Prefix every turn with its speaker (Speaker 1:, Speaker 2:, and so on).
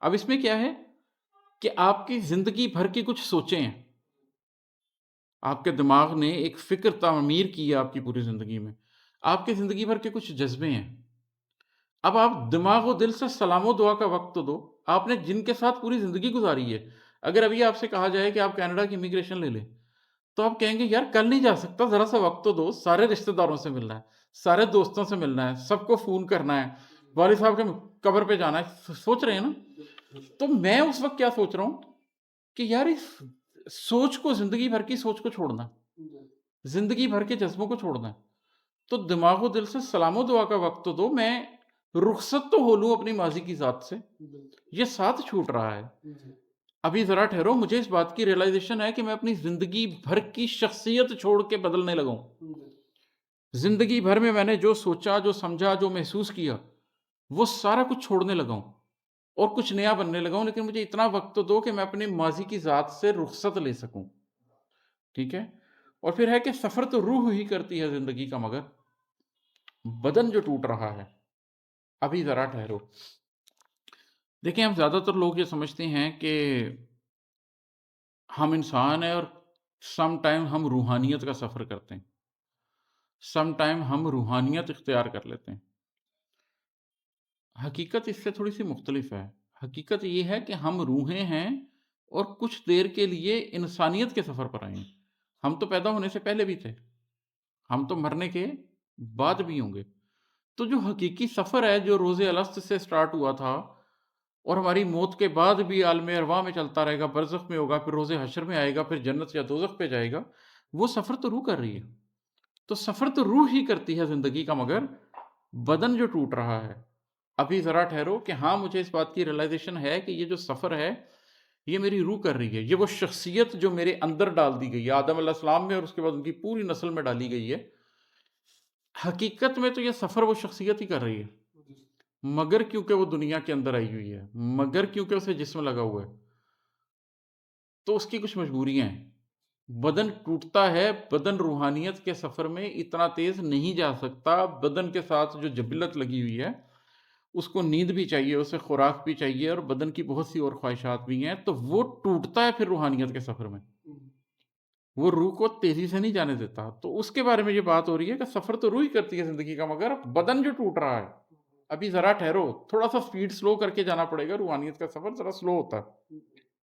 Speaker 1: اب اس میں کیا ہے کہ آپ کی زندگی بھر کی کچھ سوچیں ہیں، آپ کے دماغ نے ایک فکر تعمیر کی ہے آپ کی پوری زندگی میں، آپ کی زندگی بھر کے کچھ جذبے ہیں۔ اب آپ دماغ و دل سے سلام و دعا کا وقت تو دو، آپ نے جن کے ساتھ پوری زندگی گزاری ہے۔ اگر ابھی آپ سے کہا جائے کہ آپ کینیڈا کی امیگریشن لے لیں، تو آپ کہیں گے یار کل نہیں جا سکتا، ذرا سا وقت تو دو، سارے رشتہ داروں سے ملنا ہے، سارے دوستوں سے ملنا ہے، سب کو فون کرنا ہے، والد صاحب کے قبر پہ جانا ہے، سوچ رہے ہیں نا؟ تو میں اس وقت کیا سوچ رہا ہوں کہ یار اس سوچ کو، زندگی بھر کی سوچ کو چھوڑنا، زندگی بھر کے جذبوں کو چھوڑنا ہے، تو دماغ و دل سے سلام و دعا کا وقت تو دو، میں رخصت تو ہو لوں اپنی ماضی کی ذات سے، یہ ساتھ چھوٹ رہا ہے۔ ابھی ذرا ٹھہرو، مجھے اس بات کی ریئلائزیشن ہے کہ میں اپنی زندگی بھر کی شخصیت چھوڑ کے بدلنے لگا ہوں۔ زندگی بھر میں نے جو سوچا، جو سمجھا، جو محسوس کیا، وہ سارا کچھ چھوڑنے لگا ہوں اور کچھ نیا بننے لگا ہوں، لیکن مجھے اتنا وقت تو دو کہ میں اپنی ماضی کی ذات سے رخصت لے سکوں، ٹھیک ہے؟ اور پھر ہے کہ سفر تو روح ہی کرتی ہے زندگی کا، مگر بدن جو ٹوٹ رہا ہے، ابھی ذرا ٹھہرو۔ دیکھیں، ہم زیادہ تر لوگ یہ سمجھتے ہیں کہ ہم انسان ہیں اور سم ٹائم ہم روحانیت کا سفر کرتے ہیں، سم ٹائم ہم روحانیت اختیار کر لیتے ہیں۔ حقیقت اس سے تھوڑی سی مختلف ہے۔ حقیقت یہ ہے کہ ہم روحیں ہیں اور کچھ دیر کے لیے انسانیت کے سفر پر آئے ہیں۔ ہم تو پیدا ہونے سے پہلے بھی تھے، ہم تو مرنے کے بعد بھی ہوں گے۔ تو جو حقیقی سفر ہے، جو روز الست سے سٹارٹ ہوا تھا اور ہماری موت کے بعد بھی عالم ارواح میں چلتا رہے گا، برزخ میں ہوگا، پھر روز حشر میں آئے گا، پھر جنت یا دوزخ پہ جائے گا، وہ سفر تو روح کر رہی ہے۔ تو سفر تو روح ہی کرتی ہے زندگی کا، مگر بدن جو ٹوٹ رہا ہے، ابھی ذرا ٹھہرو کہ ہاں، مجھے اس بات کی ریئلائزیشن ہے کہ یہ جو سفر ہے، یہ میری روح کر رہی ہے، یہ وہ شخصیت جو میرے اندر ڈال دی گئی ہے آدم علیہ السلام میں اور اس کے بعد ان کی پوری نسل میں ڈالی گئی ہے۔ حقیقت میں تو یہ سفر وہ شخصیت ہی کر رہی ہے، مگر کیونکہ وہ دنیا کے اندر آئی ہوئی ہے، مگر کیونکہ اسے جسم لگا ہوا ہے، تو اس کی کچھ مجبوریاں ہیں۔ بدن ٹوٹتا ہے، بدن روحانیت کے سفر میں اتنا تیز نہیں جا سکتا، بدن کے ساتھ جو جبلت لگی ہوئی ہے، اس کو نیند بھی چاہیے، اسے خوراک بھی چاہیے، اور بدن کی بہت سی اور خواہشات بھی ہیں، تو وہ ٹوٹتا ہے پھر روحانیت کے سفر میں، وہ روح کو تیزی سے نہیں جانے دیتا۔ تو اس کے بارے میں یہ بات ہو رہی ہے کہ سفر تو روح ہی کرتی ہے زندگی کا، مگر بدن جو ٹوٹ رہا ہے، ابھی ذرا ٹھہرو، تھوڑا سا سپیڈ سلو کر کے جانا پڑے گا، روحانیت کا سفر ذرا سلو ہوتا ہے۔